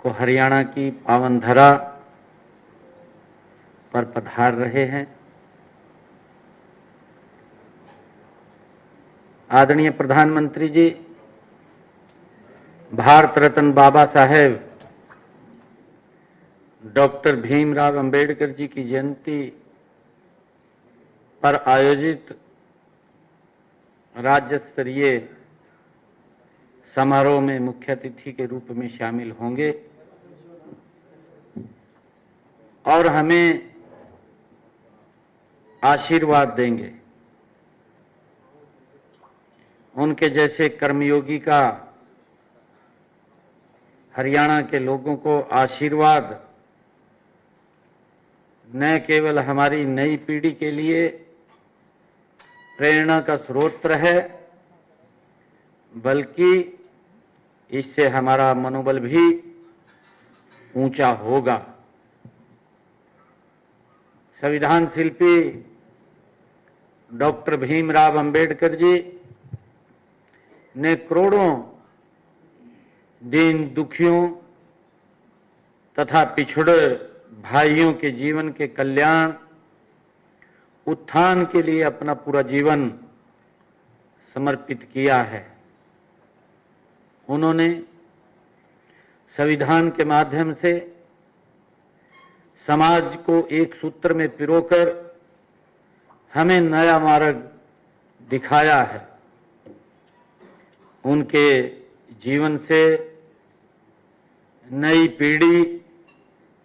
को हरियाणा की पावन धरा पर पधार रहे हैं। आदरणीय प्रधानमंत्री जी, भारत रत्न बाबा साहेब डॉक्टर भीमराव अंबेडकर जी की जयंती पर आयोजित राज्य स्तरीय समारोह में मुख्य अतिथि के रूप में शामिल होंगे और हमें आशीर्वाद देंगे। उनके जैसे कर्मयोगी का हरियाणा के लोगों को आशीर्वाद न केवल हमारी नई पीढ़ी के लिए प्रेरणा का स्रोत है, बल्कि इससे हमारा मनोबल भी ऊंचा होगा। संविधान शिल्पी डॉक्टर भीमराव अंबेडकर जी ने करोड़ों दीन दुखियों तथा पिछड़े भाइयों के जीवन के कल्याण उत्थान के लिए अपना पूरा जीवन समर्पित किया है। उन्होंने संविधान के माध्यम से समाज को एक सूत्र में पिरोकर हमें नया मार्ग दिखाया है। उनके जीवन से नई पीढ़ी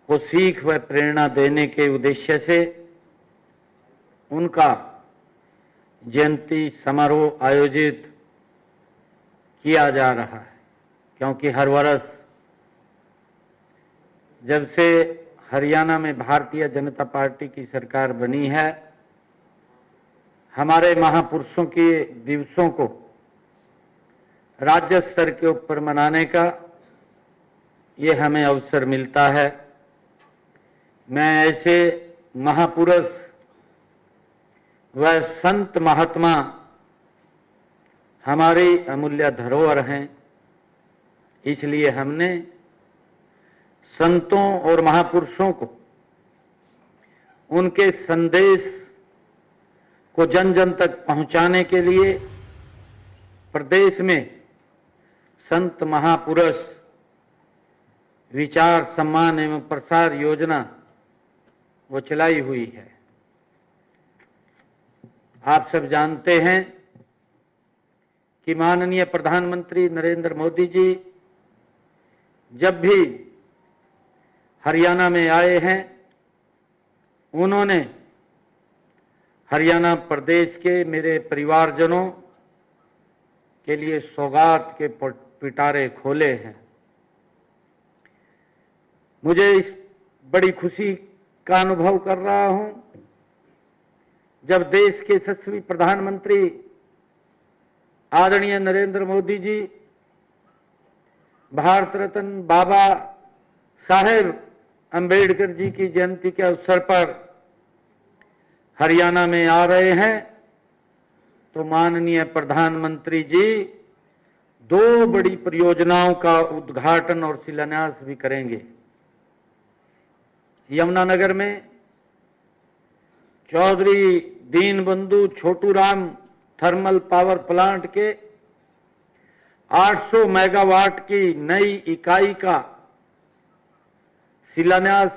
को सीख व प्रेरणा देने के उद्देश्य से उनका जयंती समारोह आयोजित किया जा रहा है, क्योंकि हर वर्ष जब से हरियाणा में भारतीय जनता पार्टी की सरकार बनी है, हमारे महापुरुषों के दिवसों को राज्य स्तर के ऊपर मनाने का ये हमें अवसर मिलता है। मैं ऐसे महापुरुष व संत महात्मा हमारी अमूल्य धरोहर हैं, इसलिए हमने संतों और महापुरुषों को उनके संदेश को जन जन तक पहुंचाने के लिए प्रदेश में संत महापुरुष विचार सम्मान एवं प्रसार योजना वो चलाई हुई है। आप सब जानते हैं कि माननीय प्रधानमंत्री नरेंद्र मोदी जी जब भी हरियाणा में आए हैं, उन्होंने हरियाणा प्रदेश के मेरे परिवारजनों के लिए सौगात के पिटारे खोले हैं। मुझे इस बड़ी खुशी का अनुभव कर रहा हूं जब देश के यशस्वी प्रधानमंत्री आदरणीय नरेंद्र मोदी जी भारत रत्न बाबा साहेब अंबेडकर जी की जयंती के अवसर पर हरियाणा में आ रहे हैं, तो माननीय प्रधानमंत्री जी दो बड़ी परियोजनाओं का उद्घाटन और शिलान्यास भी करेंगे। यमुनानगर में Chaudhary Deenbandhu Chhotu Ram thermal power plant के 800 मेगावाट की नई इकाई का शिलान्यास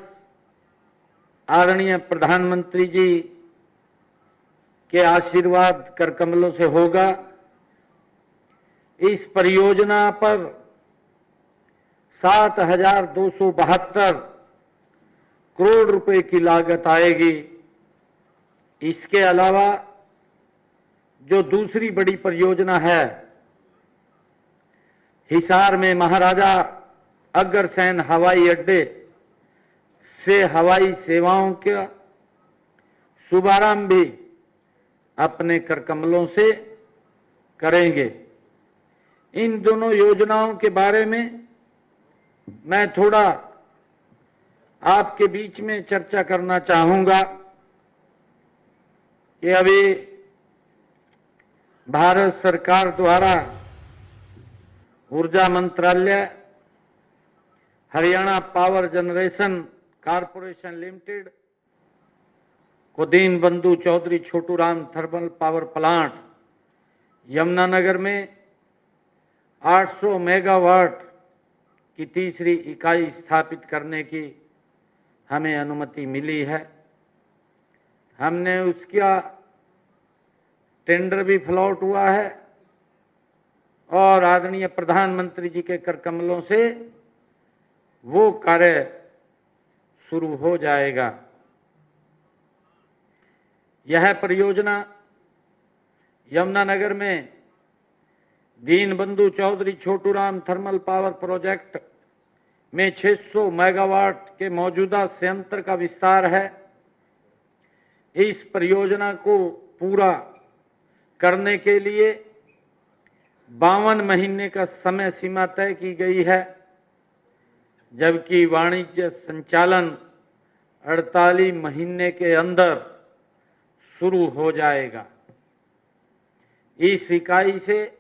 आदरणीय प्रधानमंत्री जी के आशीर्वाद कर कमलों से होगा। इस परियोजना पर 7,272 करोड़ रुपए की लागत आएगी। इसके अलावा जो दूसरी बड़ी परियोजना है, हिसार में महाराजा अग्रसेन हवाई अड्डे से हवाई सेवाओं का शुभारंभ भी अपने कर कमलों से करेंगे। इन दोनों योजनाओं के बारे में मैं थोड़ा आपके बीच में चर्चा करना चाहूंगा कि अभी भारत सरकार द्वारा ऊर्जा मंत्रालय Haryana power generation corporation limited को Deenbandhu Chaudhary Chhoturam thermal power plant Yamunanagar में 800 मेगावाट की तीसरी इकाई स्थापित करने की हमें अनुमति मिली है। हमने उसका टेंडर भी फ्लॉट हुआ है और आदरणीय प्रधानमंत्री जी के कर कमलों से वो कार्य शुरू हो जाएगा। यह परियोजना यमुनानगर में Deenbandhu Chaudhary Chhoturam thermal power project में 600 मेगावाट के मौजूदा संयंत्र का विस्तार है। इस परियोजना को पूरा करने के लिए 52 महीने का समय सीमा तय की गई है, जबकि वाणिज्य संचालन 48 महीने के अंदर शुरू हो जाएगा। इस इकाई से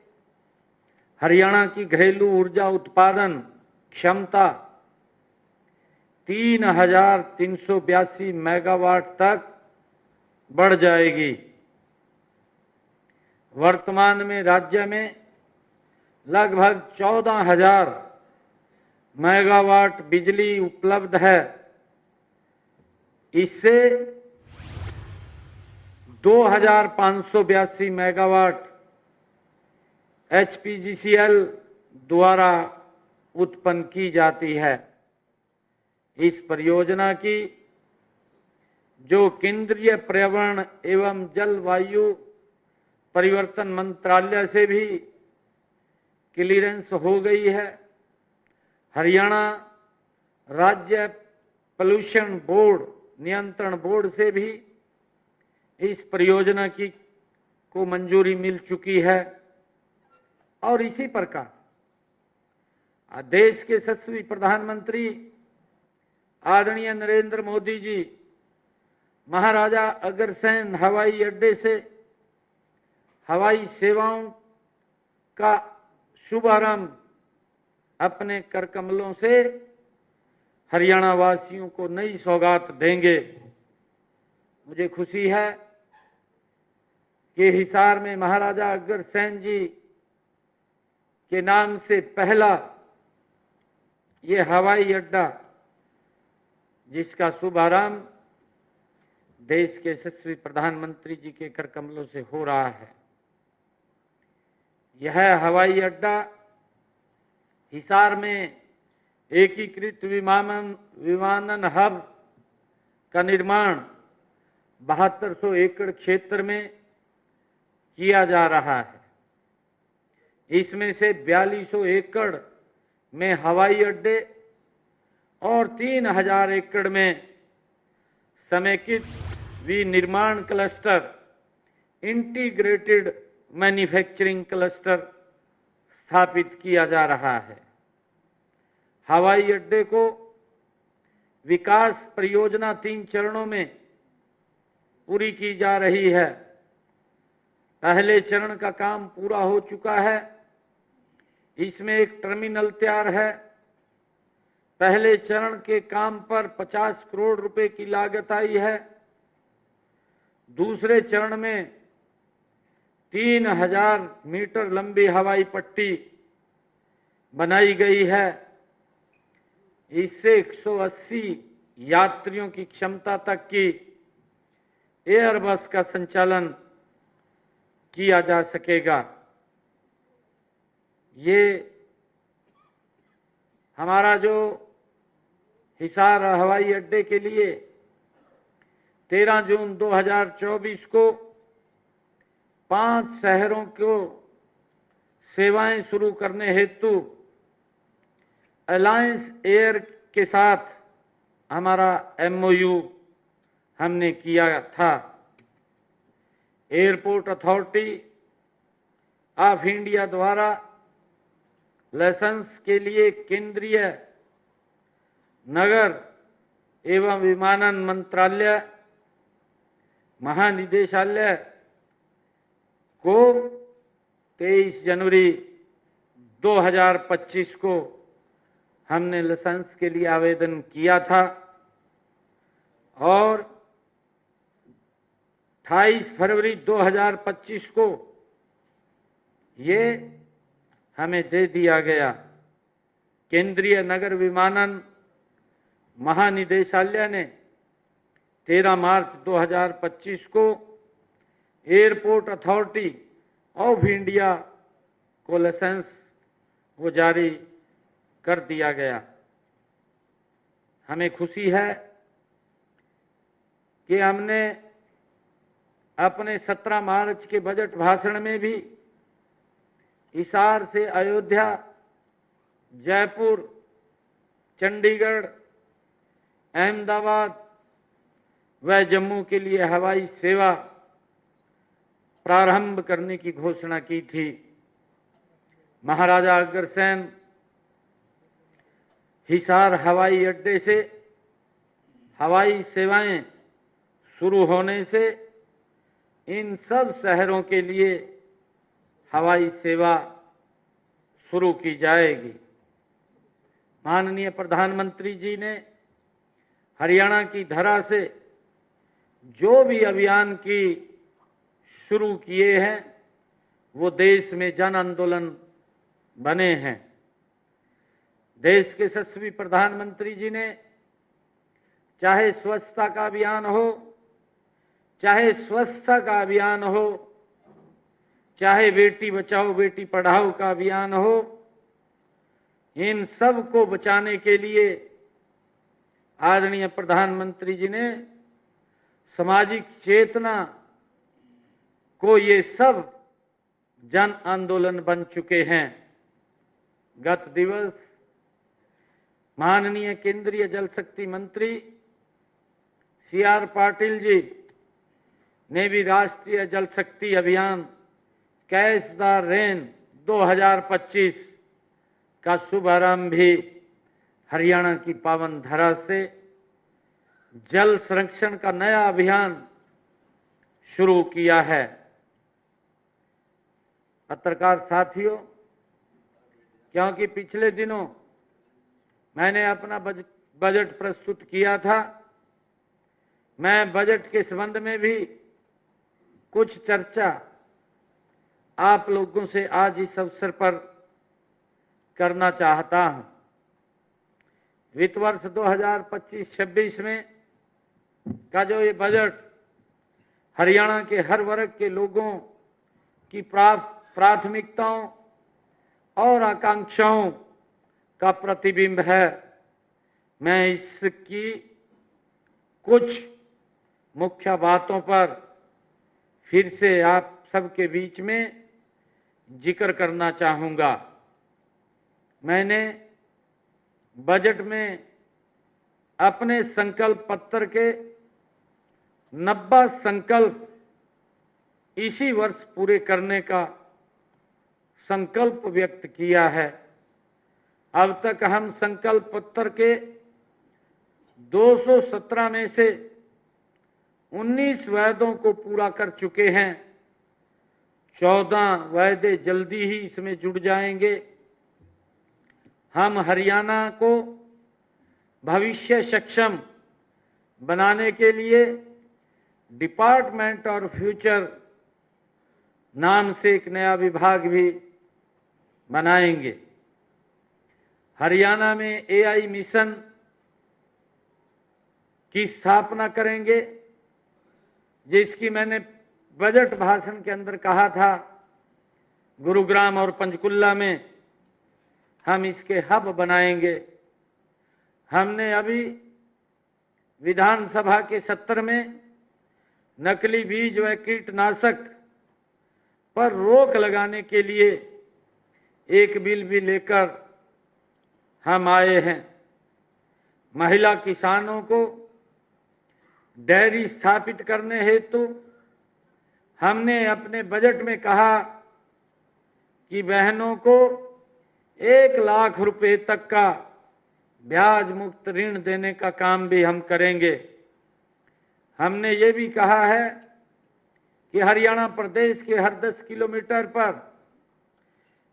हरियाणा की घरेलू ऊर्जा उत्पादन क्षमता 3,382 मेगावाट तक बढ़ जाएगी। वर्तमान में राज्य में लगभग 14,000 मेगावाट बिजली उपलब्ध है। इससे 2,582 मेगावाट HPGCL द्वारा उत्पन्न की जाती है। इस परियोजना की जो केंद्रीय पर्यावरण एवं जलवायु परिवर्तन मंत्रालय से भी क्लीयरेंस हो गई है। हरियाणा राज्य पोल्यूशन बोर्ड नियंत्रण बोर्ड से भी इस परियोजना की को मंजूरी मिल चुकी है। और इसी प्रकार देश के यशस्वी प्रधानमंत्री आदरणीय नरेंद्र मोदी जी महाराजा अग्रसेन हवाई अड्डे से हवाई सेवाओं का शुभारंभ अपने कर कमलों से हरियाणा वासियों को नई सौगात देंगे। मुझे खुशी है कि हिसार में महाराजा अग्रसेन जी के नाम से पहला ये हवाई अड्डा, जिसका शुभारंभ देश के यशस्वी प्रधानमंत्री जी के कर कमलों से हो रहा है। यह हवाई अड्डा हिसार में एकीकृत विमानन हब का निर्माण 7200 एकड़ क्षेत्र में किया जा रहा है। इसमें से 4200 एकड़ में हवाई अड्डे और 3000 एकड़ में समेकित विनिर्माण क्लस्टर इंटीग्रेटेड मैन्युफैक्चरिंग क्लस्टर स्थापित किया जा रहा है। हवाई अड्डे को विकास परियोजना 3 चरणों में पूरी की जा रही है। पहले चरण का काम पूरा हो चुका है। इसमें एक टर्मिनल तैयार है। पहले चरण के काम पर 50 करोड़ रुपए की लागत आई है। दूसरे चरण में 3000 मीटर लंबी हवाई पट्टी बनाई गई है। इससे 180 यात्रियों की क्षमता तक की एयरबस का संचालन किया जा सकेगा। ये हमारा जो हिसार हवाई अड्डे के लिए 13 जून 2024 को 5 शहरों को सेवाएं शुरू करने हेतु अलायंस एयर के साथ हमारा MOU हमने किया था। एयरपोर्ट अथॉरिटी ऑफ इंडिया द्वारा लाइसेंस के लिए केंद्रीय नगर एवं विमानन मंत्रालय महानिदेशालय को 23 जनवरी 2025 को हमने लाइसेंस के लिए आवेदन किया था और 28 फरवरी 2025 को ये हमें दे दिया गया। केंद्रीय नगर विमानन महानिदेशालय ने 13 मार्च 2025 को एयरपोर्ट अथॉरिटी ऑफ इंडिया को लाइसेंस वो जारी कर दिया गया। हमें खुशी है कि हमने अपने 17 मार्च के बजट भाषण में भी हिसार से अयोध्या, जयपुर, चंडीगढ़, अहमदाबाद व जम्मू के लिए हवाई सेवा प्रारंभ करने की घोषणा की थी। महाराजा अग्रसेन हिसार हवाई अड्डे से हवाई सेवाएं शुरू होने से इन सब शहरों के लिए हवाई सेवा शुरू की जाएगी। माननीय प्रधानमंत्री जी ने हरियाणा की धरा से जो भी अभियान की शुरू किए हैं वो देश में जन आंदोलन बने हैं। देश के यशस्वी प्रधानमंत्री जी ने चाहे स्वच्छता का अभियान हो, चाहे स्वच्छता का अभियान हो, चाहे बेटी बचाओ बेटी पढ़ाओ का अभियान हो, इन सब को बचाने के लिए आदरणीय प्रधानमंत्री जी ने सामाजिक चेतना को ये सब जन आंदोलन बन चुके हैं। गत दिवस माननीय केंद्रीय जल शक्ति मंत्री CR पाटिल जी ने भी राष्ट्रीय जल शक्ति अभियान कैच द रेन 2025 का शुभारंभ भी हरियाणा की पावन धरा से जल संरक्षण का नया अभियान शुरू किया है। पत्रकार साथियों, क्योंकि पिछले दिनों मैंने अपना बजट प्रस्तुत किया था, मैं बजट के संबंध में भी कुछ चर्चा आप लोगों से आज इस अवसर पर करना चाहता हूं। वित्त वर्ष 2025-26 में का जो ये बजट हरियाणा के हर वर्ग के लोगों की प्राथमिकताओं और आकांक्षाओं का प्रतिबिंब है, मैं इसकी कुछ मुख्य बातों पर फिर से आप सबके बीच में जिक्र करना चाहूंगा। मैंने बजट में अपने संकल्प पत्र के 90 संकल्प इसी वर्ष पूरे करने का संकल्प व्यक्त किया है। अब तक हम संकल्प पत्र के 217 में से 19 वायदों को पूरा कर चुके हैं। 14 वायदे जल्दी ही इसमें जुड़ जाएंगे। हम हरियाणा को भविष्य सक्षम बनाने के लिए डिपार्टमेंट और फ्यूचर नाम से एक नया विभाग भी बनाएंगे। हरियाणा में AI मिशन की स्थापना करेंगे, जिसकी मैंने बजट भाषण के अंदर कहा था। गुरुग्राम और पंचकुला में हम इसके हब बनाएंगे। हमने अभी विधानसभा के सत्र में नकली बीज व कीटनाशक पर रोक लगाने के लिए एक बिल भी लेकर हम आए हैं। महिला किसानों को डेयरी स्थापित करने हेतु हमने अपने बजट में कहा कि बहनों को 1 लाख रुपए तक का ब्याज मुक्त ऋण देने का काम भी हम करेंगे। हमने ये भी कहा है कि हरियाणा प्रदेश के हर 10 किलोमीटर पर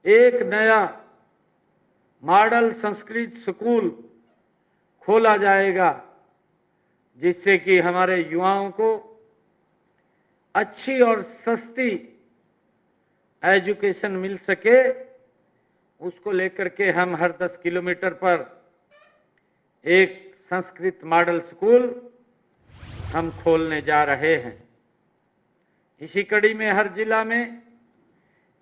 एक नया मॉडल संस्कृत स्कूल खोला जाएगा, जिससे कि हमारे युवाओं को अच्छी और सस्ती एजुकेशन मिल सके। उसको लेकर के हम हर 10 किलोमीटर पर एक संस्कृत मॉडल स्कूल हम खोलने जा रहे हैं। इसी कड़ी में हर जिला में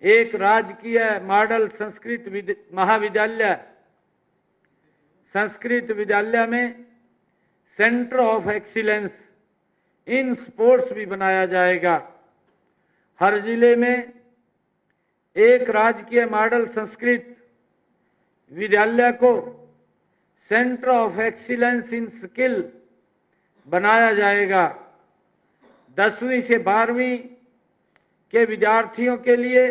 एक राजकीय मॉडल संस्कृत महाविद्यालय, संस्कृत विद्यालय में centre of excellence in sports भी बनाया जाएगा। हर जिले में एक राजकीय मॉडल संस्कृत विद्यालय को centre of excellence in skill बनाया जाएगा। 10वीं से 12वीं के विद्यार्थियों के लिए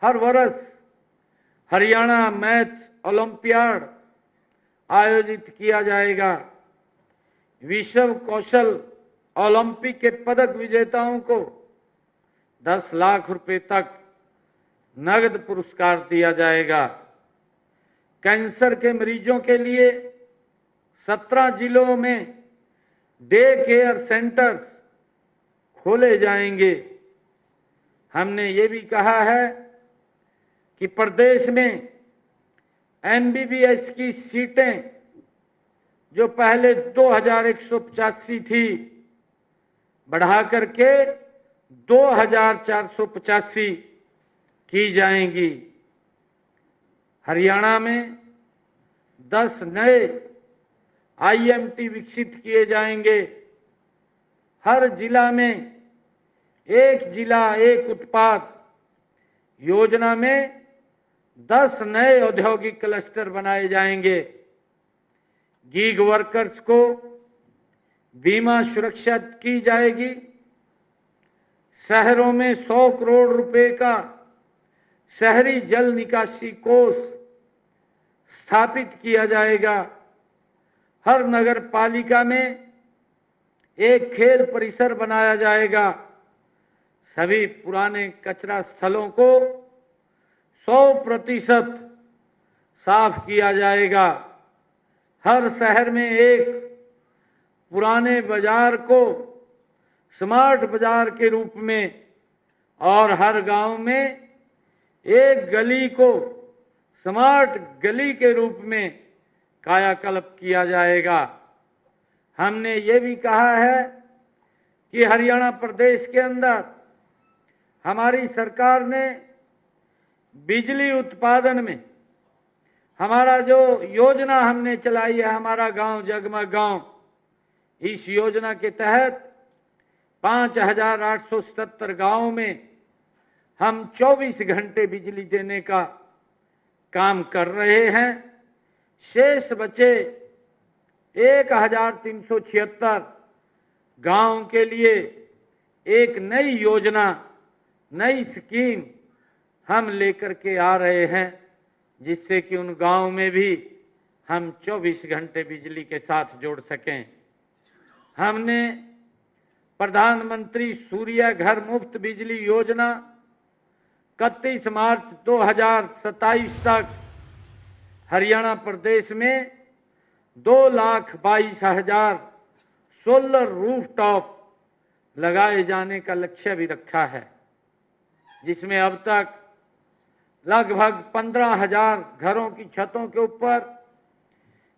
हर वर्ष हरियाणा मैथ ओलंपियाड आयोजित किया जाएगा। विश्व कौशल ओलंपिक के पदक विजेताओं को 10 लाख रुपए तक नगद पुरस्कार दिया जाएगा। कैंसर के मरीजों के लिए 17 जिलों में डे केयर सेंटर्स खोले जाएंगे। हमने ये भी कहा है कि प्रदेश में एमबीबीएस की सीटें जो पहले 2185 थी, बढ़ा करके 2485 की जाएंगी। हरियाणा में 10 नए आईएमटी विकसित किए जाएंगे। हर जिला में एक जिला एक उत्पाद योजना में 10 नए औद्योगिक क्लस्टर बनाए जाएंगे। गीग वर्कर्स को बीमा सुरक्षा की जाएगी। शहरों में 100 करोड़ रुपए का शहरी जल निकासी कोष स्थापित किया जाएगा। हर नगर पालिका में एक खेल परिसर बनाया जाएगा। सभी पुराने कचरा स्थलों को 100% साफ किया जाएगा। हर शहर में एक पुराने बाजार को स्मार्ट बाजार के रूप में और हर गांव में एक गली को स्मार्ट गली के रूप में कायाकल्प किया जाएगा। हमने ये भी कहा है कि हरियाणा प्रदेश के अंदर हमारी सरकार ने बिजली उत्पादन में हमारा जो योजना हमने चलाई है, हमारा गांव जगमग गांव, इस योजना के तहत 5877 गांवों में हम 24 घंटे बिजली देने का काम कर रहे हैं। शेष बचे 1376 गांव के लिए एक नई योजना, नई स्कीम हम लेकर के आ रहे हैं, जिससे कि उन गांव में भी हम 24 घंटे बिजली के साथ जोड़ सकें। हमने प्रधानमंत्री सूर्य घर मुफ्त बिजली योजना 31 मार्च 2027 तक हरियाणा प्रदेश में 2,22,000 सोलर रूफटॉप लगाए जाने का लक्ष्य भी रखा है, जिसमें अब तक लगभग 15,000 घरों की छतों के ऊपर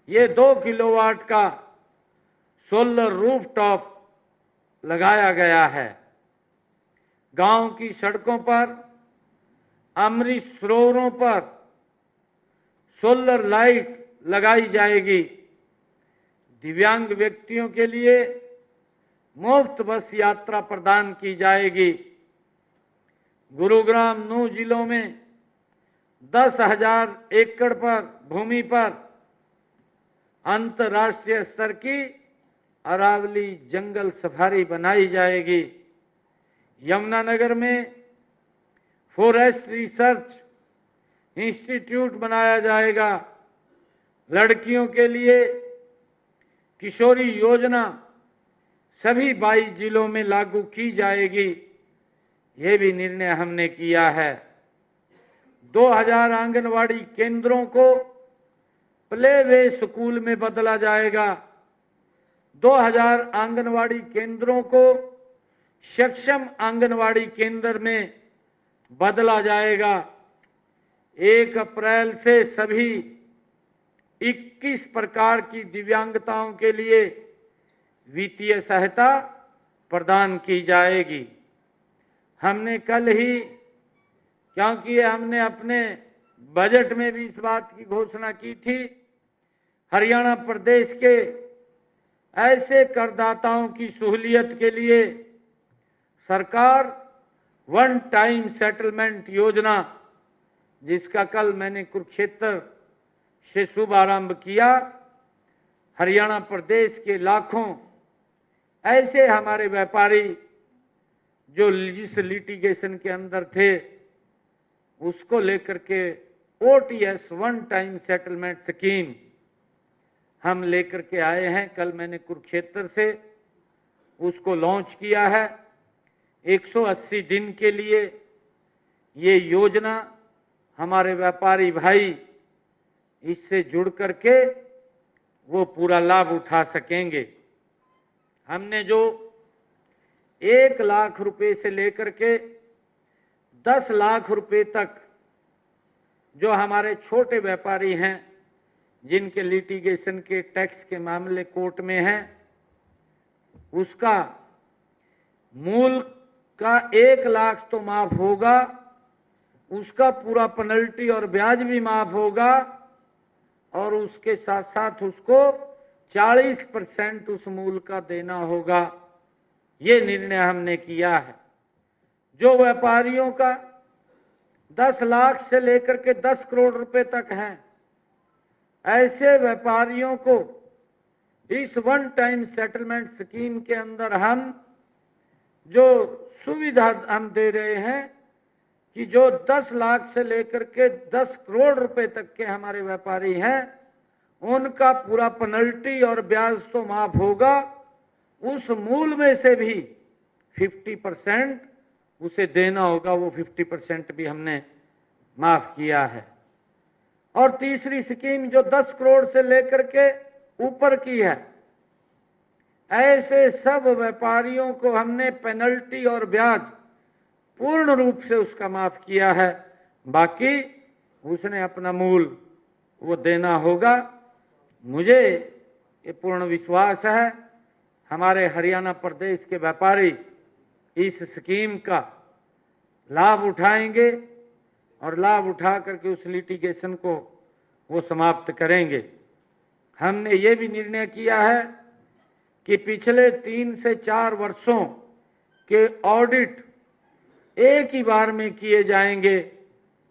ये 2 किलोवाट का सोलर रूफटॉप लगाया गया है। गांव की सड़कों पर, अमृत सरोवरों पर सोलर लाइट लगाई जाएगी। दिव्यांग व्यक्तियों के लिए मुफ्त बस यात्रा प्रदान की जाएगी। गुरुग्राम 9 जिलों में 10,000 एकड़ पर भूमि पर अंतर्राष्ट्रीय स्तर की अरावली जंगल सफारी बनाई जाएगी। यमुनानगर में फॉरेस्ट रिसर्च इंस्टीट्यूट बनाया जाएगा। लड़कियों के लिए किशोरी योजना सभी 22 जिलों में लागू की जाएगी। ये भी निर्णय हमने किया है। 2000 आंगनवाड़ी केंद्रों को प्ले वे स्कूल में बदला जाएगा। 2000 आंगनवाड़ी केंद्रों को सक्षम आंगनवाड़ी केंद्र में बदला जाएगा। 1 अप्रैल से सभी 21 प्रकार की दिव्यांगताओं के लिए वित्तीय सहायता प्रदान की जाएगी। हमने कल ही, क्योंकि हमने अपने बजट में भी इस बात की घोषणा की थी, हरियाणा प्रदेश के ऐसे करदाताओं की सहूलियत के लिए सरकार वन टाइम सेटलमेंट योजना, जिसका कल मैंने कुरुक्षेत्र से शुभारंभ किया, हरियाणा प्रदेश के लाखों ऐसे हमारे व्यापारी जो इस लिटिगेशन के अंदर थे, उसको लेकर के OTS one time settlement scheme हम लेकर के आए हैं। कल मैंने कुरुक्षेत्र से उसको लॉन्च किया है। 180 दिन के लिए ये योजना हमारे व्यापारी भाई इससे जुड़ करके वो पूरा लाभ उठा सकेंगे। हमने जो 1 लाख रुपए से लेकर के 10 लाख रुपए तक जो हमारे छोटे व्यापारी हैं, जिनके लिटिगेशन के टैक्स के मामले कोर्ट में हैं, उसका मूल का 1 लाख तो माफ होगा, उसका पूरा पेनल्टी और ब्याज भी माफ होगा, और उसके साथ साथ उसको 40% उस मूल का देना होगा। ये निर्णय हमने किया है। जो व्यापारियों का 10 लाख से लेकर के 10 करोड़ रुपए तक हैं, ऐसे व्यापारियों को इस वन टाइम सेटलमेंट स्कीम के अंदर हम जो सुविधा हम दे रहे हैं कि जो 10 लाख से लेकर के 10 करोड़ रुपए तक के हमारे व्यापारी हैं, उनका पूरा पेनल्टी और ब्याज तो माफ होगा, उस मूल में से भी 50% उसे देना होगा। वो 50% भी हमने माफ किया है। और तीसरी स्कीम जो 10 करोड़ से लेकर के ऊपर की है, ऐसे सब व्यापारियों को हमने पेनल्टी और ब्याज पूर्ण रूप से उसका माफ किया है। बाकी उसने अपना मूल वो देना होगा। मुझे ये पूर्ण विश्वास है हमारे हरियाणा प्रदेश के व्यापारी इस स्कीम का लाभ उठाएंगे और लाभ उठा करके उस लिटिगेशन को वो समाप्त करेंगे। हमने ये भी निर्णय किया है कि पिछले 3 से 4 वर्षों के ऑडिट एक ही बार में किए जाएंगे,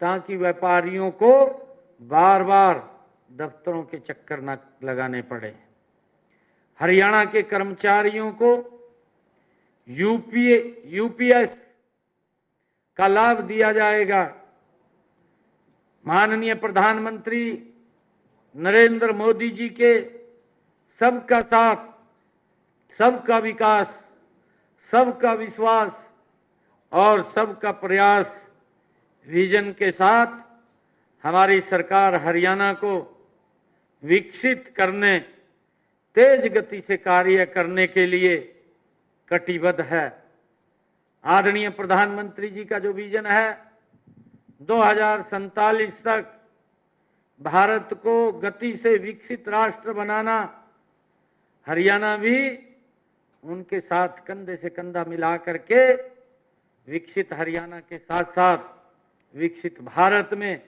ताकि व्यापारियों को बार बार दफ्तरों के चक्कर न लगाने पड़े। हरियाणा के कर्मचारियों को यूपीएस का लाभ दिया जाएगा। माननीय प्रधानमंत्री नरेंद्र मोदी जी के सबका साथ, सबका विकास, सबका विश्वास और सबका प्रयास विजन के साथ हमारी सरकार हरियाणा को विकसित करने, तेज गति से कार्य करने के लिए कटिबद्ध है। आदरणीय प्रधानमंत्री जी का जो विजन है 2047 तक भारत को गति से विकसित राष्ट्र बनाना, हरियाणा भी उनके साथ कंधे से कंधा मिला करके विकसित हरियाणा के साथ साथ विकसित भारत में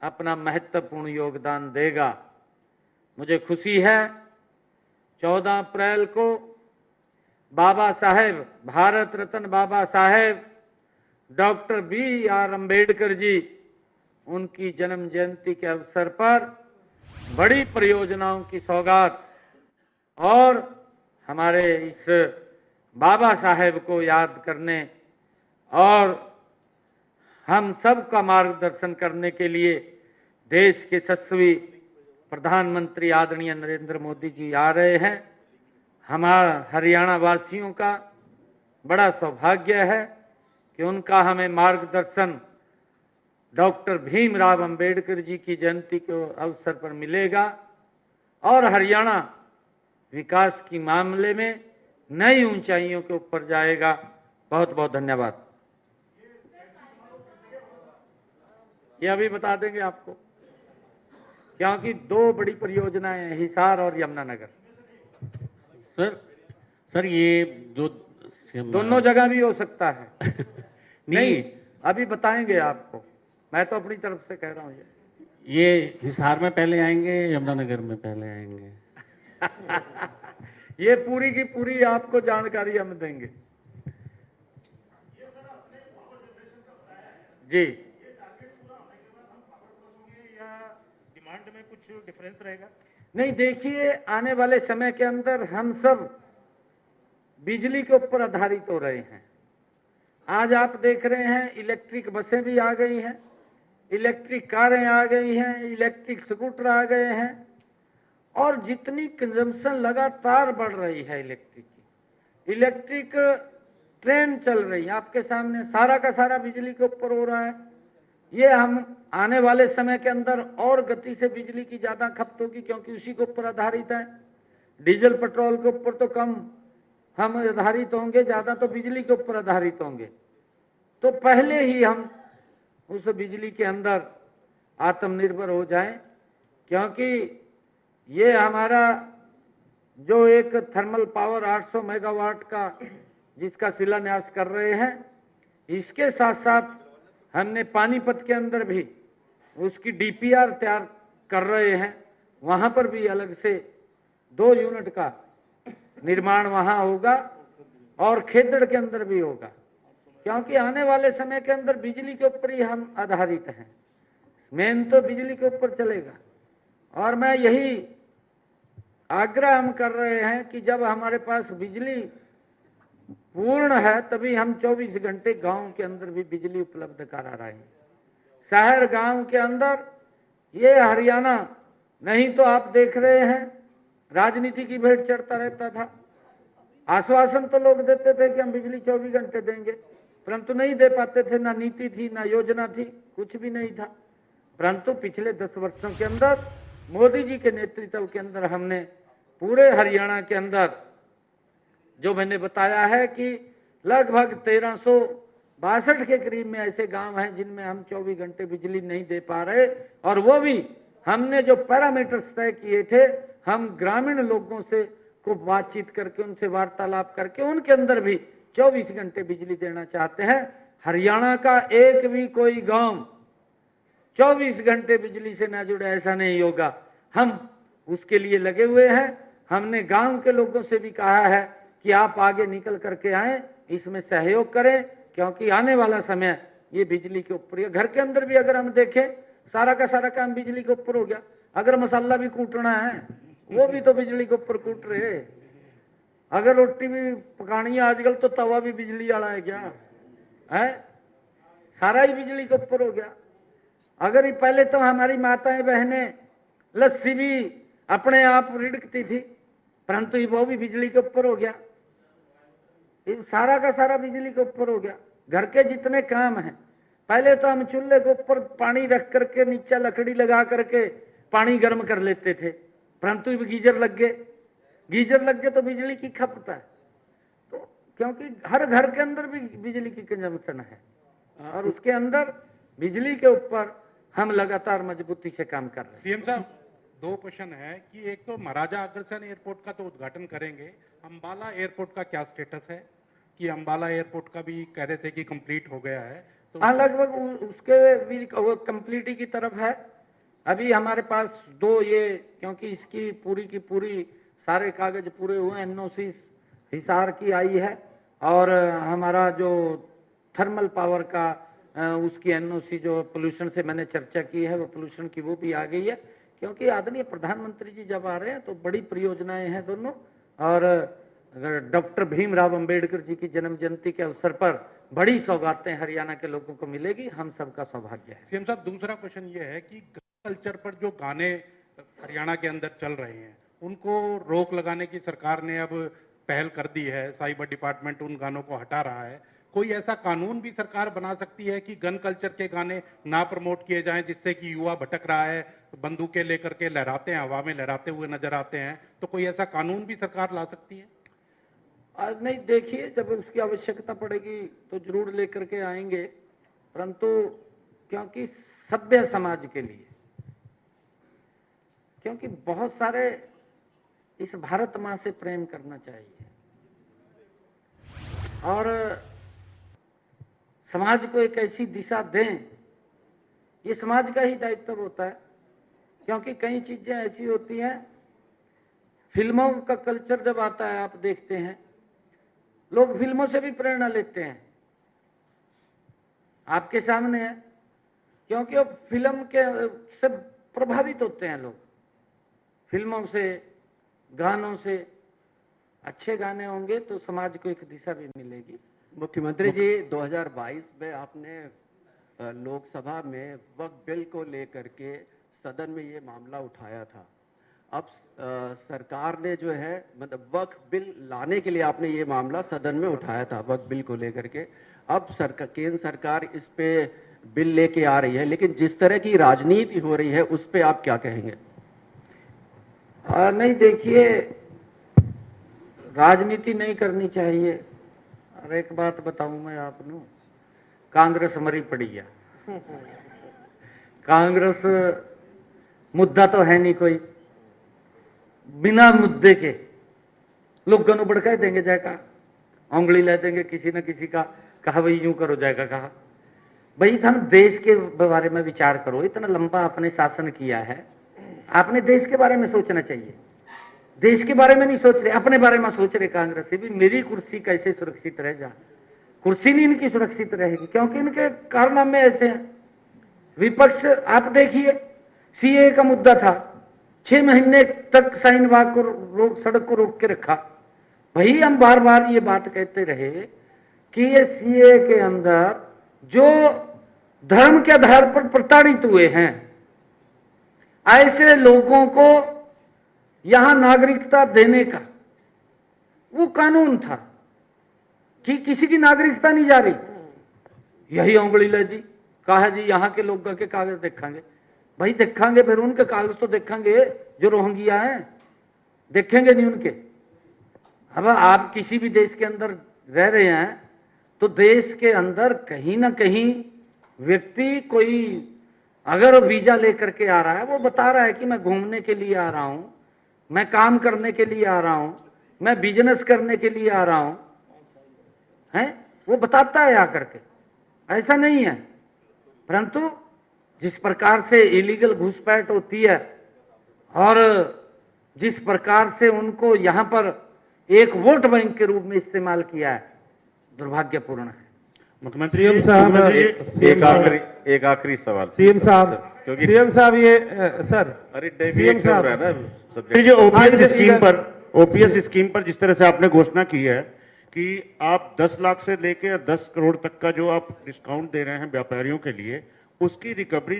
अपना महत्वपूर्ण योगदान देगा। मुझे खुशी है 14 अप्रैल को बाबा साहेब, भारत रत्न बाबा साहेब डॉक्टर BR अम्बेडकर जी, उनकी जन्म जयंती के अवसर पर बड़ी परियोजनाओं की सौगात और हमारे इस बाबा साहेब को याद करने और हम सब का मार्गदर्शन करने के लिए देश के यशस्वी प्रधानमंत्री आदरणीय नरेंद्र मोदी जी आ रहे हैं। हमारा हरियाणा वासियों का बड़ा सौभाग्य है कि उनका हमें मार्गदर्शन डॉक्टर भीमराव अंबेडकर जी की जयंती के अवसर पर मिलेगा और हरियाणा विकास की मामले में नई ऊंचाइयों के ऊपर जाएगा। बहुत बहुत धन्यवाद। ये अभी बता देंगे आपको, क्योंकि दो बड़ी परियोजनाएं हैं, हिसार और यमुनानगर। सर ये जो दोनों जगह भी हो सकता है। नहीं, अभी बताएंगे आपको, मैं तो अपनी तरफ से कह रहा हूं। ये हिसार में पहले आएंगे, यमुनानगर में पहले आएंगे? ये पूरी की पूरी आपको जानकारी हम देंगे जी। डिमांड में कुछ डिफरेंस रहेगा? नहीं, देखिए आने वाले समय के अंदर हम सब बिजली के ऊपर आधारित हो रहे हैं। आज आप देख रहे हैं इलेक्ट्रिक बसें भी आ गई हैं, इलेक्ट्रिक कारें आ गई हैं, इलेक्ट्रिक स्कूटर आ गए हैं, और जितनी कंजम्पशन लगातार बढ़ रही है इलेक्ट्रिक की, इलेक्ट्रिक ट्रेन चल रही है आपके सामने, सारा का सारा बिजली के ऊपर हो रहा है। ये हम आने वाले समय के अंदर और गति से बिजली की ज्यादा खपत होगी, क्योंकि उसी के ऊपर आधारित है। डीजल पेट्रोल के ऊपर तो कम हम आधारित होंगे, ज्यादा तो बिजली के ऊपर आधारित होंगे। तो पहले ही हम उस बिजली के अंदर आत्मनिर्भर हो जाएं, क्योंकि ये हमारा जो एक थर्मल पावर 800 मेगावाट का जिसका शिलान्यास कर रहे हैं, इसके साथ साथ हमने पानीपत के अंदर भी उसकी डीपीआर तैयार कर रहे हैं। वहां पर भी अलग से 2 यूनिट का निर्माण वहां होगा और खेदड़ के अंदर भी होगा, क्योंकि आने वाले समय के अंदर बिजली के ऊपर ही हम आधारित हैं। मेन तो बिजली के ऊपर चलेगा। और मैं यही आग्रह हम कर रहे हैं कि जब हमारे पास बिजली पूर्ण है तभी हम 24 घंटे गांव के अंदर भी बिजली उपलब्ध करा रहे हैं। शहर गांव के अंदर ये हरियाणा, नहीं तो आप देख रहे हैं राजनीति की भेंट चढ़ता रहता था। आश्वासन तो लोग देते थे कि हम बिजली 24 घंटे देंगे, परंतु नहीं दे पाते थे। ना नीति थी, ना योजना थी, कुछ भी नहीं था। परंतु पिछले 10 वर्षों के अंदर मोदी जी के नेतृत्व के अंदर हमने पूरे हरियाणा के अंदर, जो मैंने बताया है कि लगभग 1362 के करीब में ऐसे गांव हैं जिनमें हम 24 घंटे बिजली नहीं दे पा रहे, और वो भी हमने जो पैरामीटर्स तय किए थे, हम ग्रामीण लोगों से को बातचीत करके, उनसे वार्तालाप करके उनके अंदर भी 24 घंटे बिजली देना चाहते हैं। हरियाणा का एक भी कोई गांव 24 घंटे बिजली से ना जुड़े ऐसा नहीं होगा। हम उसके लिए लगे हुए हैं। हमने गांव के लोगों से भी कहा है कि आप आगे निकल करके आए, इसमें सहयोग करें, क्योंकि आने वाला समय ये बिजली के ऊपर है। घर के अंदर भी अगर हम देखें, सारा का सारा काम बिजली के ऊपर हो गया। अगर मसाला भी कूटना है वो भी तो बिजली के ऊपर कूट रहे। अगर रोटी भी पकानी है आजकल तो तवा भी बिजली वाला है क्या है, सारा ही बिजली के ऊपर हो गया। अगर पहले तो हमारी माताएं बहनें लस्सी भी अपने आप रिड़कती थी, परंतु वो भी बिजली के ऊपर हो गया। सारा का सारा बिजली के ऊपर हो गया। घर के जितने काम हैं, पहले तो हम चूल्हे के ऊपर पानी रख करके नीचे लकड़ी लगा करके पानी गर्म कर लेते थे, परंतु गीजर लग गए। गीजर लग गए तो बिजली की खपत है। तो क्योंकि हर घर के अंदर भी बिजली की कंजम्पशन है, और उसके अंदर बिजली के ऊपर हम लगातार मजबूती से काम कर रहे हैं। सीएम साहब, 2 क्वेश्चन है कि एक तो महाराजा अग्रसेन एयरपोर्ट का तो उद्घाटन करेंगे, अंबाला एयरपोर्ट का क्या स्टेटस है? कि अंबाला एयरपोर्ट का भी कह रहे थे कि कंप्लीट हो गया है, तो लगभग उसके भी कंप्लीटी की तरफ है। अभी हमारे पास 2 ये, क्योंकि इसकी पूरी की पूरी सारे कागज पूरे हुए, एनओसी हिसार की आई है, और हमारा जो थर्मल पावर का उसकी एनओसी जो पोल्यूशन से मैंने चर्चा की है, वो पोल्यूशन की वो भी आ गई है। क्योंकि आदरणीय प्रधानमंत्री जी जब आ रहे हैं तो बड़ी परियोजनाएं हैं दोनों, और डॉक्टर भीमराव अंबेडकर जी की जन्म जयंती के अवसर पर बड़ी सौगातें हरियाणा के लोगों को मिलेगी। हम सबका सौभाग्य है। सीएम साहब, दूसरा क्वेश्चन ये है कि कल्चर पर जो गाने हरियाणा के अंदर चल रहे हैं, उनको रोक लगाने की सरकार ने अब पहल कर दी है, साइबर डिपार्टमेंट उन गानों को हटा रहा है। कोई ऐसा कानून भी सरकार बना सकती है कि गन कल्चर के गाने ना प्रमोट किए जाएं, जिससे कि युवा भटक रहा है, बंदूकें लेकर के लहराते हैं, हवा में लहराते हुए नजर आते हैं, तो कोई ऐसा कानून भी सरकार ला सकती है? आज नहीं, देखिए जब उसकी आवश्यकता पड़ेगी तो जरूर लेकर के आएंगे, परंतु क्योंकि सभ्य समाज के लिए, क्योंकि बहुत सारे इस भारत माँ से प्रेम करना चाहिए और समाज को एक ऐसी दिशा दें, ये समाज का ही दायित्व होता है। क्योंकि कई चीजें ऐसी होती हैं, फिल्मों का कल्चर जब आता है आप देखते हैं, लोग फिल्मों से भी प्रेरणा लेते हैं, आपके सामने है, क्योंकि वो फिल्म के से प्रभावित होते हैं लोग, फिल्मों से, गानों से। अच्छे गाने होंगे तो समाज को एक दिशा भी मिलेगी। मुख्यमंत्री जी 2022 में आपने लोकसभा में वक्फ बिल को लेकर के सदन में ये मामला उठाया था। अब सरकार ने जो है मतलब वक्फ बिल लाने के लिए आपने ये मामला सदन में उठाया था, वक्फ बिल को लेकर के। अब केंद्र सरकार इस पे बिल लेके आ रही है, लेकिन जिस तरह की राजनीति हो रही है उस पे आप क्या कहेंगे? नहीं, देखिए राजनीति नहीं करनी चाहिए। और एक बात बताऊं मैं आपको, कांग्रेस मरी पड़ी है। कांग्रेस मुद्दा तो है नहीं कोई, बिना मुद्दे के लोगों को भड़का देंगे, जाएगा उंगली ले देंगे किसी न किसी का, कहा भाई यूं करो, जाएगा कहा भाई तुम देश के बारे में विचार करो। इतना लंबा आपने शासन किया है, आपने देश के बारे में सोचना चाहिए। देश के बारे में नहीं सोच रहे, अपने बारे में सोच रहे। कांग्रेस से भी मेरी कुर्सी कैसे सुरक्षित रह जा, कुर्सी नहीं इनकी सुरक्षित रहेगी, क्योंकि इनके कारनामे ऐसे हैं। विपक्ष आप देखिए, सीए का मुद्दा था, 6 महीने तक शाहीन बाग को सड़क को रोक के रखा। भाई हम बार बार ये बात कहते रहे कि ये सीए के अंदर जो धर्म के आधार पर प्रताड़ित हुए हैं, ऐसे लोगों को यहां नागरिकता देने का वो कानून था कि किसी की नागरिकता नहीं जा रही। यही उंगली ले दी, कहा जी यहां के लोगों के कागज देखेंगे। भाई देखेंगे, फिर उनके कागज तो देखेंगे जो रोहिंग्या हैं, देखेंगे नहीं उनके। अब आप किसी भी देश के अंदर रह रहे हैं तो देश के अंदर कहीं ना कहीं व्यक्ति कोई अगर वीजा लेकर के आ रहा है, वो बता रहा है कि मैं घूमने के लिए आ रहा हूं, मैं काम करने के लिए आ रहा हूं, मैं बिजनेस करने के लिए आ रहा हूं, है वो बताता है आकर के, ऐसा नहीं है। परंतु जिस प्रकार से इलीगल घुसपैठ होती है और जिस प्रकार से उनको यहां पर एक वोट बैंक के रूप में इस्तेमाल किया है, दुर्भाग्यपूर्ण है। मुख्यमंत्री एक आखिरी सवाल सीएम साहब, क्योंकि सीएम साहब ये सर, अरे सीएम डेविएट हो साहब, रहा है ना सब्जेक्ट। जो ओपीएस स्कीम पर जिस तरह से आपने घोषणा की है कि आप 10 लाख से लेकर 10 करोड़ तक का जो आप डिस्काउंट दे रहे हैं व्यापारियों के लिए, उसकी रिकवरी,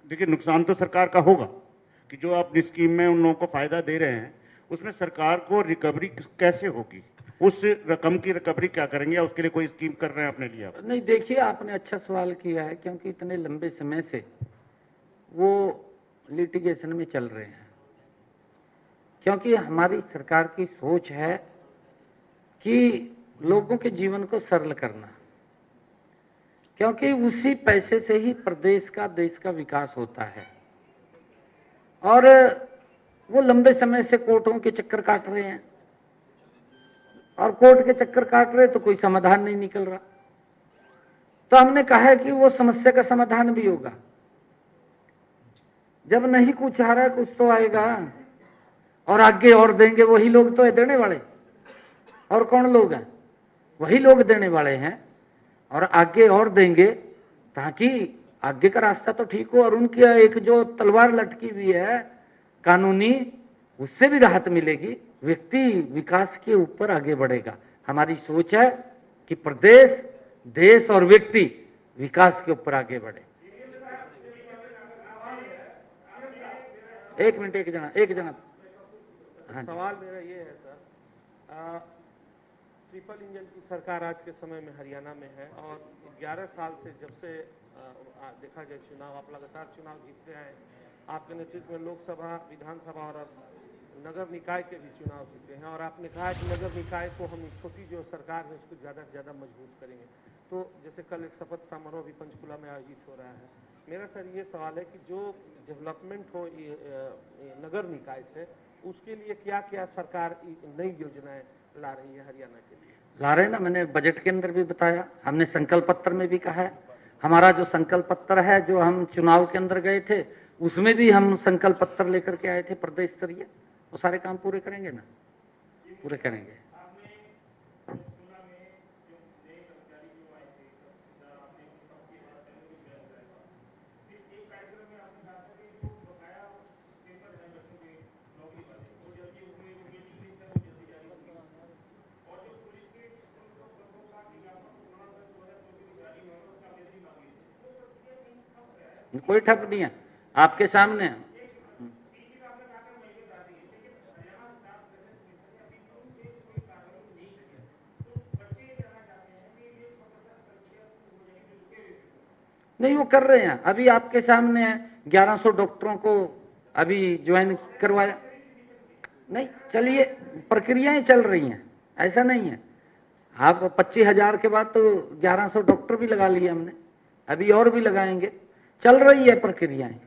देखिए नुकसान तो सरकार का होगा कि जो आप स्कीम में उन लोगों को फायदा दे रहे हैं, उसमें सरकार को रिकवरी कैसे होगी? उस रकम की रिकवरी क्या करेंगे, या उसके लिए कोई स्कीम कर रहे हैं अपने लिए आप? नहीं, देखिए आपने अच्छा सवाल किया है, क्योंकि इतने लंबे समय से वो लिटिगेशन में चल रहे हैं। क्योंकि हमारी सरकार की सोच है कि लोगों के जीवन को सरल करना, क्योंकि उसी पैसे से ही प्रदेश का, देश का विकास होता है। और वो लंबे समय से कोर्टों के चक्कर काट रहे हैं, और कोर्ट के चक्कर काट रहे तो कोई समाधान नहीं निकल रहा। तो हमने कहा है कि वो समस्या का समाधान भी होगा। जब नहीं कुछ आ रहा है, कुछ तो आएगा, और आगे और देंगे। वही लोग तो है देने वाले, और कौन लोग हैं? वही लोग देने वाले हैं, और आगे और देंगे ताकि आगे का रास्ता तो ठीक हो। और उनकी एक जो तलवार लटकी हुई है कानूनी, उससे भी राहत मिलेगी, व्यक्ति विकास के ऊपर आगे बढ़ेगा। हमारी सोच है कि प्रदेश, देश और व्यक्ति विकास के ऊपर आगे बढ़े। एक मिनट, एक जना। हाँ, सवाल मेरा ये है सर, ट्रिपल इंजन की सरकार आज के समय में हरियाणा में है और 11 साल से जब से देखा जाए चुनाव, आप लगातार चुनाव जीतते आए। आपके नेतृत्व में लोकसभा, विधानसभा और नगर निकाय के भी चुनाव जीते हैं और आपने कहा कि नगर निकाय को हम छोटी जो सरकार है उसको ज़्यादा से ज़्यादा मजबूत करेंगे। तो जैसे कल एक शपथ समारोह भी पंचकुला में आयोजित हो रहा है। मेरा सर ये सवाल है कि जो डेवलपमेंट हो नगर निकाय से, उसके लिए क्या क्या सरकार नई योजनाएं ला रही है हरियाणा के लिए? ला रहे ना, मैंने बजट के अंदर भी बताया, हमने संकल्प पत्र में भी कहा है। हमारा जो संकल्प पत्र है, जो हम चुनाव के अंदर गए थे, उसमें भी हम संकल्प पत्र लेकर के आए थे प्रदेश स्तरीय। वो सारे काम पूरे करेंगे ना, पूरे करेंगे। कोई ठप नहीं है, आपके सामने है। नहीं, वो कर रहे हैं, अभी आपके सामने है। 1100 डॉक्टरों को अभी ज्वाइन करवाया। नहीं, चलिए, प्रक्रियाएं चल रही हैं, ऐसा नहीं है। आप 25,000 के बाद तो 1100 डॉक्टर भी लगा लिए हमने, अभी और भी लगाएंगे। चल रही है प्रक्रियाएं।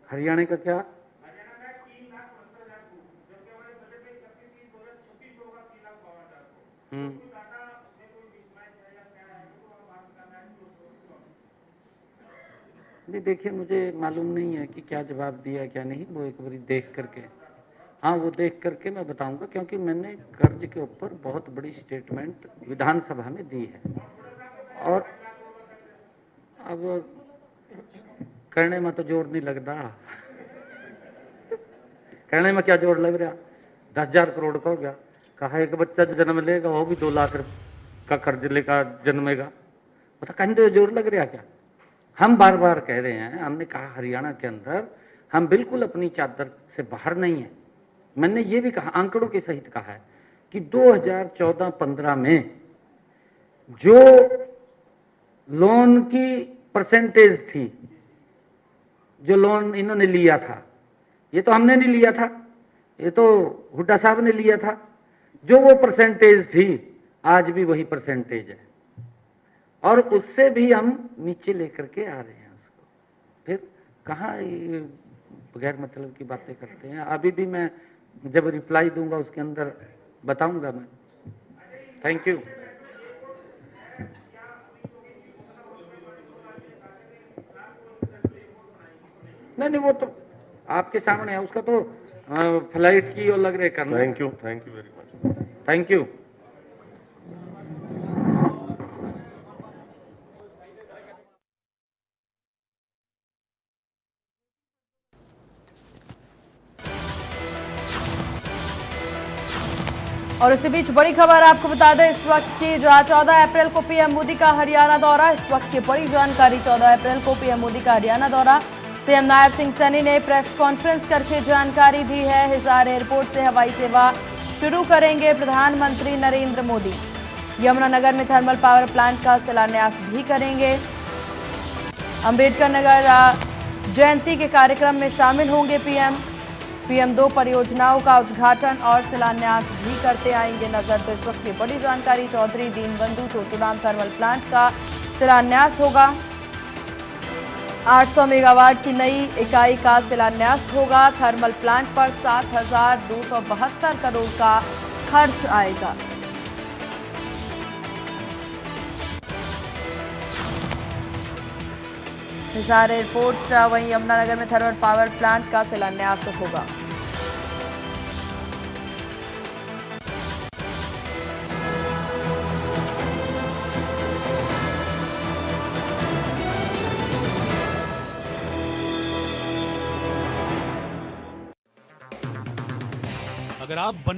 हरियाणा का क्या? नहीं, देखिए, मुझे मालूम नहीं है कि क्या जवाब दिया क्या नहीं, वो एक बार देख करके, हाँ, वो देख करके मैं बताऊंगा, क्योंकि मैंने कर्ज के ऊपर बहुत बड़ी स्टेटमेंट विधानसभा में दी है। और अब करने में तो जोर नहीं लगता। कहने में क्या जोर लग रहा? 10,000 करोड़ का हो गया। कहा एक बच्चा जो जन्म लेगा वो भी 2 लाख का कर्ज लेकर जन्मेगा। मतलब कहीं तो जोर लग रहा क्या? हम बार बार कह रहे हैं, हमने कहा हरियाणा के अंदर हम बिल्कुल अपनी चादर से बाहर नहीं है। मैंने ये भी कहा, आंकड़ों के सहित कहा है कि 2014-15 में जो लोन की परसेंटेज थी, जो लोन इन्होंने लिया था, ये तो हमने नहीं लिया था, ये तो हुड्डा साहब ने लिया था। जो वो परसेंटेज थी, आज भी वही परसेंटेज है, और उससे भी हम नीचे लेकर के आ रहे हैं उसको। फिर कहाँ ये बगैर मतलब की बातें करते हैं। अभी भी मैं जब रिप्लाई दूंगा उसके अंदर बताऊंगा मैं। Thank you. नहीं, वो तो आपके सामने है, उसका तो फ्लाइट की और लग रहे करना। Thank you very much. Thank you. और इसी बीच बड़ी खबर आपको बता दें इस वक्त की, जहां 14 अप्रैल को पीएम मोदी का हरियाणा दौरा। इस वक्त की बड़ी जानकारी, 14 अप्रैल को पीएम मोदी का हरियाणा दौरा। सीएम नायब सिंह सैनी ने प्रेस कॉन्फ्रेंस करके जानकारी दी है। हिसार एयरपोर्ट से हवाई सेवा शुरू करेंगे प्रधानमंत्री नरेंद्र मोदी। यमुनानगर में थर्मल पावर प्लांट का शिलान्यास भी करेंगे। अंबेडकर नगर जयंती के कार्यक्रम में शामिल होंगे पीएम 2 परियोजनाओं का उद्घाटन और शिलान्यास भी करते आएंगे नजर। तो इस वक्त की बड़ी जानकारी, चौधरी दीनबंधु छोटूराम थर्मल प्लांट का शिलान्यास होगा। 800 मेगावाट की नई इकाई का शिलान्यास होगा। थर्मल प्लांट पर 7,272 करोड़ का खर्च आएगा। हिसार एयरपोर्ट, वहीं यमुनानगर में थर्मल पावर प्लांट का शिलान्यास होगा। अगर आप बनना